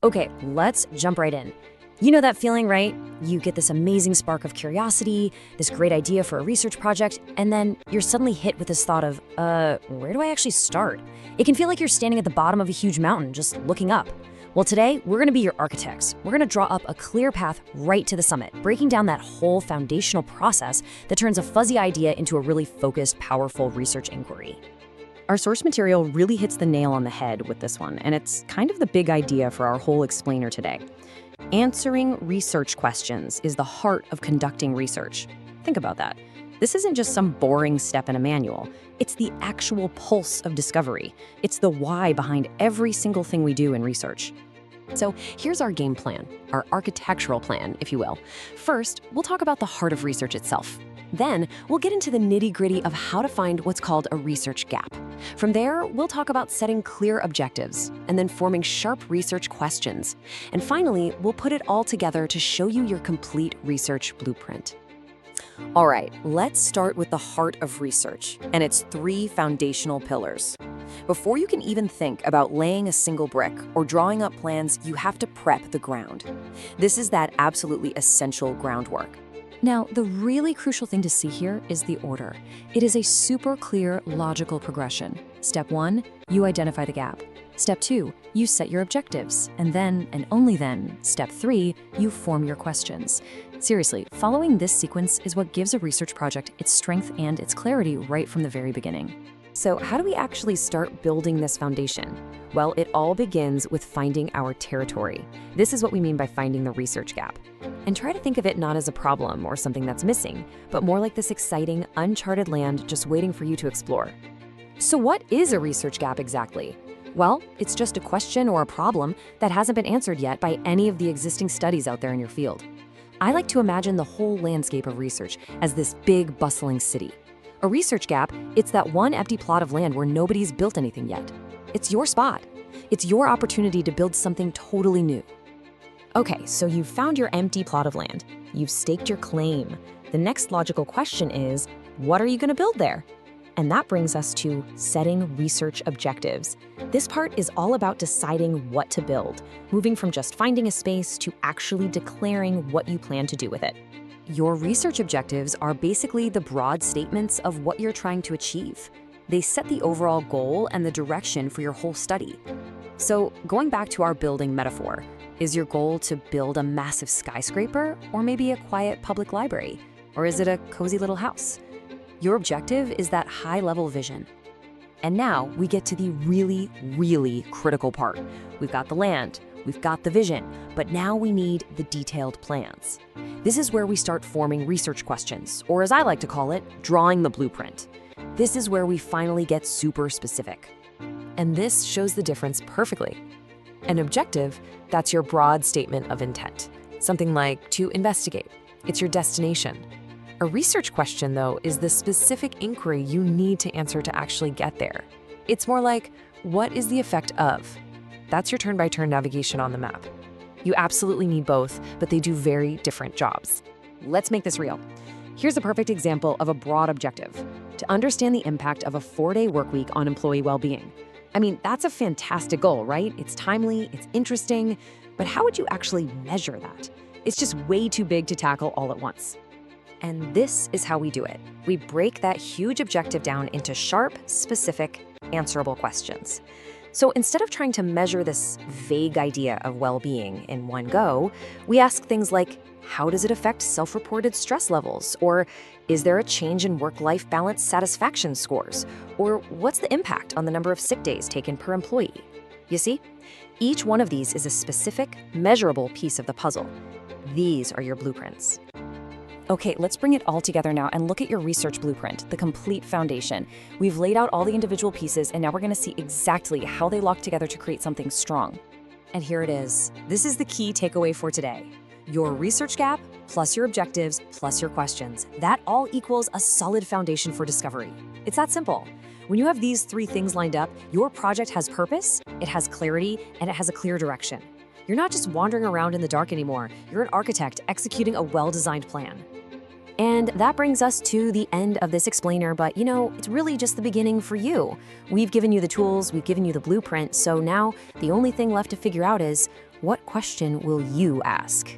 Okay, let's jump right in. You know that feeling, right? You get this amazing spark of curiosity, this great idea for a research project, and then you're suddenly hit with this thought of, where do I actually start? It can feel like you're standing at the bottom of a huge mountain, just looking up. Well, today, we're gonna be your architects. We're gonna draw up a clear path right to the summit, breaking down that whole foundational process that turns a fuzzy idea into a really focused, powerful research inquiry. Our source material really hits the nail on the head with this one, and it's kind of the big idea for our whole explainer today. Answering research questions is the heart of conducting research. Think about that. This isn't just some boring step in a manual. It's the actual pulse of discovery. It's the why behind every single thing we do in research. So here's our game plan, our architectural plan, if you will. First, we'll talk about the heart of research itself. Then, we'll get into the nitty-gritty of how to find what's called a research gap. From there, we'll talk about setting clear objectives and then forming sharp research questions. And finally, we'll put it all together to show you your complete research blueprint. All right, let's start with the heart of research and its three foundational pillars. Before you can even think about laying a single brick or drawing up plans, you have to prep the ground. This is that absolutely essential groundwork. Now, the really crucial thing to see here is the order. It is a super clear, logical progression. Step 1, you identify the gap. Step 2, you set your objectives. And then, and only then, Step 3, you form your questions. Seriously, following this sequence is what gives a research project its strength and its clarity right from the very beginning. So how do we actually start building this foundation? Well, it all begins with finding our territory. This is what we mean by finding the research gap. And try to think of it not as a problem or something that's missing, but more like this exciting, uncharted land just waiting for you to explore. So what is a research gap exactly? Well, it's just a question or a problem that hasn't been answered yet by any of the existing studies out there in your field. I like to imagine the whole landscape of research as this big, bustling city. A research gap, it's that one empty plot of land where nobody's built anything yet. It's your spot. It's your opportunity to build something totally new. Okay, so you've found your empty plot of land. You've staked your claim. The next logical question is, what are you going to build there? And that brings us to setting research objectives. This part is all about deciding what to build, moving from just finding a space to actually declaring what you plan to do with it. Your research objectives are basically the broad statements of what you're trying to achieve. They set the overall goal and the direction for your whole study. So, going back to our building metaphor, is your goal to build a massive skyscraper or maybe a quiet public library? Or is it a cozy little house? Your objective is that high-level vision. And now we get to the really, really critical part. We've got the land, we've got the vision, but now we need the detailed plans. This is where we start forming research questions, or as I like to call it, drawing the blueprint. This is where we finally get super specific. And this shows the difference perfectly. An objective, that's your broad statement of intent. Something like to investigate. It's your destination. A research question, though, is the specific inquiry you need to answer to actually get there. It's more like, what is the effect of? That's your turn-by-turn navigation on the map. You absolutely need both, but they do very different jobs. Let's make this real. Here's a perfect example of a broad objective: to understand the impact of a 4-day workweek on employee well-being. I mean, that's a fantastic goal, right? It's timely, it's interesting, but how would you actually measure that? It's just way too big to tackle all at once. And this is how we do it. We break that huge objective down into sharp, specific, answerable questions. So instead of trying to measure this vague idea of well-being in one go, we ask things like, how does it affect self-reported stress levels? Or is there a change in work-life balance satisfaction scores? Or what's the impact on the number of sick days taken per employee? You see, each one of these is a specific, measurable piece of the puzzle. These are your blueprints. Okay, let's bring it all together now and look at your research blueprint, the complete foundation. We've laid out all the individual pieces, and now we're going to see exactly how they lock together to create something strong. And here it is. This is the key takeaway for today. Your research gap, plus your objectives, plus your questions. That all equals a solid foundation for discovery. It's that simple. When you have these three things lined up, your project has purpose, it has clarity, and it has a clear direction. You're not just wandering around in the dark anymore. You're an architect executing a well-designed plan. And that brings us to the end of this explainer, but it's really just the beginning for you. We've given you the tools, we've given you the blueprint, so now the only thing left to figure out is, What question will you ask?